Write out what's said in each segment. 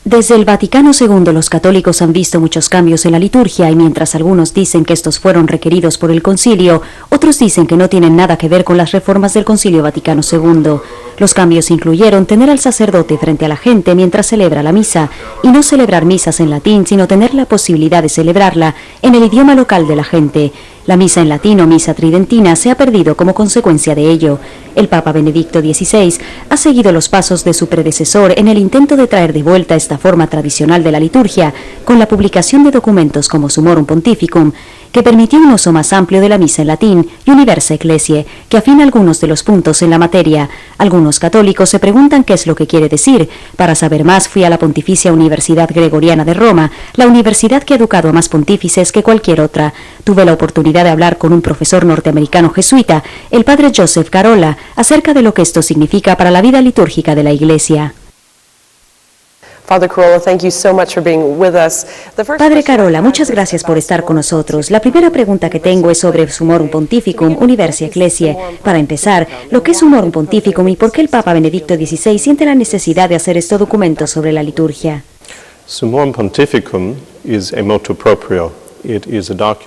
Desde el Vaticano II, los católicos han visto muchos cambios en la liturgia y mientras algunos dicen que estos fueron requeridos por el concilio, otros dicen que no tienen nada que ver con las reformas del Concilio Vaticano II. Los cambios incluyeron tener al sacerdote frente a la gente mientras celebra la misa y no celebrar misas en latín, sino tener la posibilidad de celebrarla en el idioma local de la gente. La misa en latín o misa tridentina se ha perdido como consecuencia de ello. El Papa Benedicto XVI ha seguido los pasos de su predecesor en el intento de traer de vuelta esta forma tradicional de la liturgia con la publicación de documentos como Summorum Pontificum, que permitió un uso más amplio de la misa en latín, y Universa Ecclesiae, que afina algunos de los puntos en la materia. Algunos católicos se preguntan qué es lo que quiere decir. Para saber más, fui a la Pontificia Universidad Gregoriana de Roma, la universidad que ha educado a más pontífices que cualquier otra. Tuve la oportunidad de hablar con un profesor norteamericano jesuita, el padre Joseph Carolla, acerca de lo que esto significa para la vida litúrgica de la Iglesia. Padre Carolla, muchas gracias por estar con nosotros. La primera pregunta que tengo es sobre Summorum Pontificum, Universa Ecclesiae. Para empezar, ¿lo que es Summorum Pontificum y por qué el Papa Benedicto XVI siente la necesidad de hacer este documento sobre la liturgia? Summorum Pontificum is a motu proprio.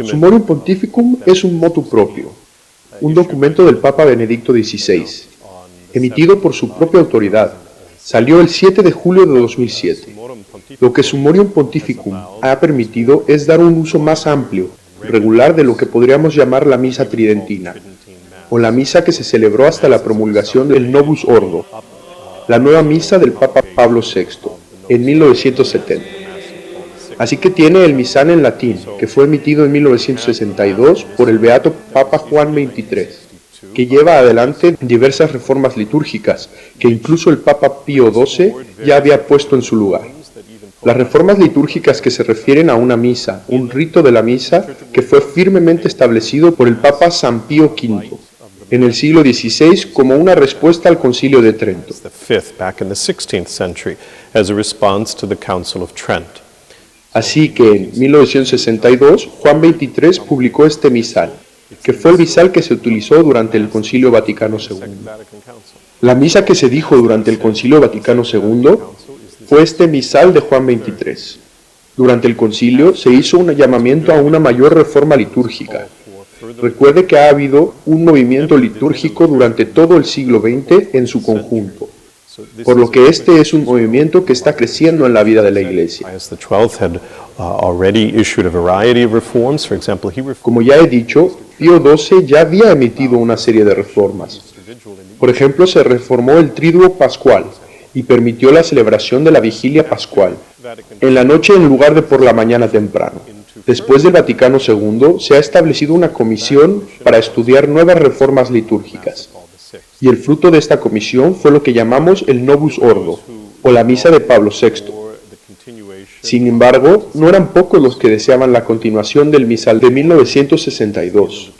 Summorum Pontificum es un motu propio, un documento del Papa Benedicto XVI, emitido por su propia autoridad. Salió el 7 de julio de 2007. Lo que Summorum Pontificum ha permitido es dar un uso más amplio, regular de lo que podríamos llamar la misa tridentina, o la misa que se celebró hasta la promulgación del Novus Ordo, la nueva misa del Papa Pablo VI, en 1970. Así que tiene el misal en latín, que fue emitido en 1962 por el Beato Papa Juan XXIII, que lleva adelante diversas reformas litúrgicas que incluso el Papa Pío XII ya había puesto en su lugar. Las reformas litúrgicas que se refieren a una misa, un rito de la misa que fue firmemente establecido por el Papa San Pío V en el siglo XVI como una respuesta al Concilio de Trento. Así que en 1962 Juan XXIII publicó este misal, que fue el misal que se utilizó durante el Concilio Vaticano II. La misa que se dijo durante el Concilio Vaticano II fue este misal de Juan XXIII. Durante el concilio se hizo un llamamiento a una mayor reforma litúrgica. Recuerde que ha habido un movimiento litúrgico durante todo el siglo XX en su conjunto, por lo que este es un movimiento que está creciendo en la vida de la Iglesia. Como ya he dicho, Pío XII ya había emitido una serie de reformas. Por ejemplo, se reformó el Triduo Pascual y permitió la celebración de la Vigilia Pascual, en la noche en lugar de por la mañana temprano. Después del Vaticano II, se ha establecido una comisión para estudiar nuevas reformas litúrgicas. Y el fruto de esta comisión fue lo que llamamos el Novus Ordo, o la Misa de Pablo VI. Sin embargo, no eran pocos los que deseaban la continuación del misal de 1962,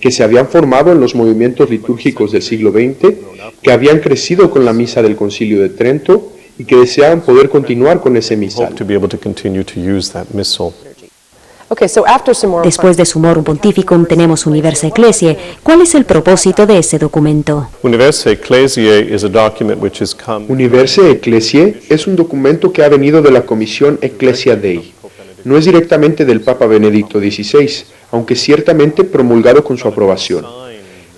que se habían formado en los movimientos litúrgicos del siglo XX, que habían crecido con la misa del Concilio de Trento y que deseaban poder continuar con ese misal. Después de Summorum Pontificum tenemos Universa Ecclesiae. ¿Cuál es el propósito de ese documento? Universa Ecclesiae es un documento que ha venido de la Comisión Ecclesia Dei. No es directamente del Papa Benedicto XVI, aunque ciertamente promulgado con su aprobación.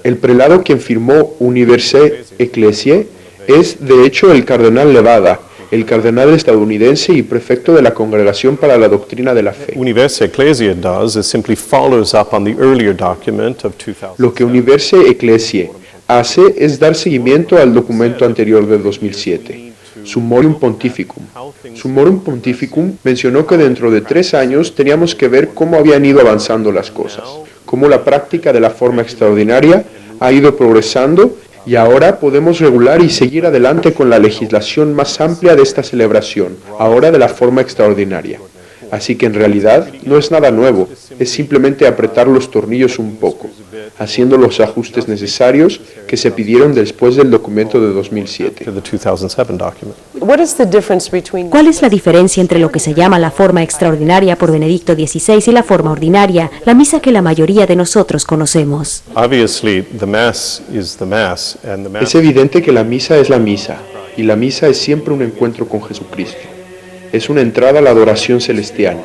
El prelado quien firmó Universa Ecclesiae es, de hecho, el cardenal Levada, el cardenal estadounidense y prefecto de la Congregación para la Doctrina de la Fe. Lo que Universa Ecclesiae hace es dar seguimiento al documento anterior de 2007, Summorum Pontificum. Summorum Pontificum mencionó que dentro de 3 años teníamos que ver cómo habían ido avanzando las cosas, cómo la práctica de la forma extraordinaria ha ido progresando y ahora podemos regular y seguir adelante con la legislación más amplia de esta celebración, ahora de la forma extraordinaria. Así que en realidad no es nada nuevo, es simplemente apretar los tornillos un poco, haciendo los ajustes necesarios que se pidieron después del documento de 2007. ¿Cuál es la diferencia entre lo que se llama la forma extraordinaria por Benedicto XVI y la forma ordinaria, la misa que la mayoría de nosotros conocemos? Es evidente que la misa es la misa, y la misa es siempre un encuentro con Jesucristo. Es una entrada a la adoración celestial.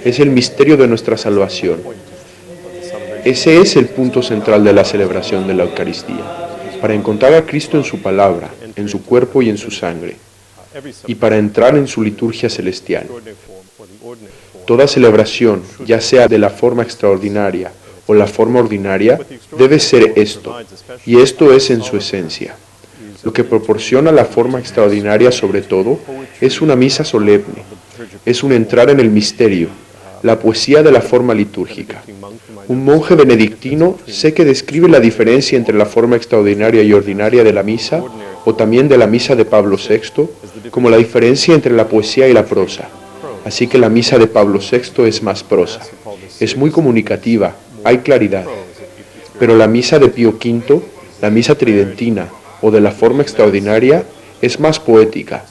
Es el misterio de nuestra salvación. Ese es el punto central de la celebración de la Eucaristía, para encontrar a Cristo en su palabra, en su cuerpo y en su sangre, y para entrar en su liturgia celestial. Toda celebración, ya sea de la forma extraordinaria o la forma ordinaria, debe ser esto, y esto es en su esencia. Lo que proporciona la forma extraordinaria sobre todo es una misa solemne, es un entrar en el misterio, la poesía de la forma litúrgica. Un monje benedictino sé que describe la diferencia entre la forma extraordinaria y ordinaria de la misa, o también de la misa de Pablo VI, como la diferencia entre la poesía y la prosa. Así que la misa de Pablo VI es más prosa, es muy comunicativa, hay claridad. Pero la misa de Pío V, la misa tridentina o de la forma extraordinaria, es más poética.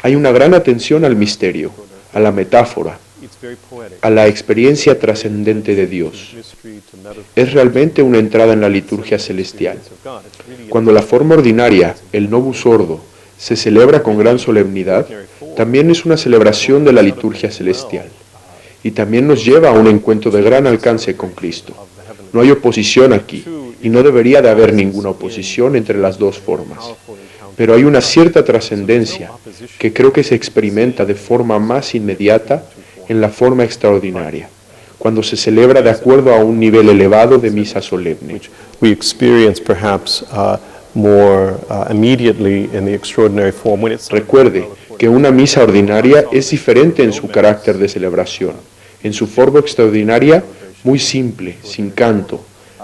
Hay una gran atención al misterio, a la metáfora, a la experiencia trascendente de Dios. Es realmente una entrada en la liturgia celestial. Cuando la forma ordinaria, el Novus Ordo, se celebra con gran solemnidad, también es una celebración de la liturgia celestial. Y también nos lleva a un encuentro de gran alcance con Cristo. No hay oposición aquí, y no debería de haber ninguna oposición entre las dos formas. Pero hay una cierta trascendencia que creo que se experimenta de forma más inmediata en la forma extraordinaria, cuando se celebra de acuerdo a un nivel elevado de misa solemne. We experience perhaps more immediately in the extraordinary form when it's. Recuerde que una misa ordinaria es diferente en su carácter de celebración. En su forma extraordinaria, muy simple, sin canto.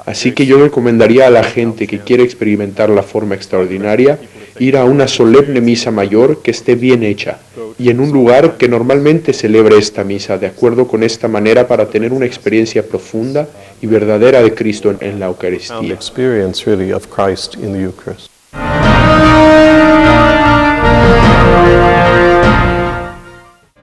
Así que yo recomendaría a la gente que quiere experimentar la forma extraordinaria ir a una solemne misa mayor que esté bien hecha y en un lugar que normalmente celebre esta misa de acuerdo con esta manera para tener una experiencia profunda y verdadera de Cristo en la Eucaristía. Experience really of Christ in the Eucharist.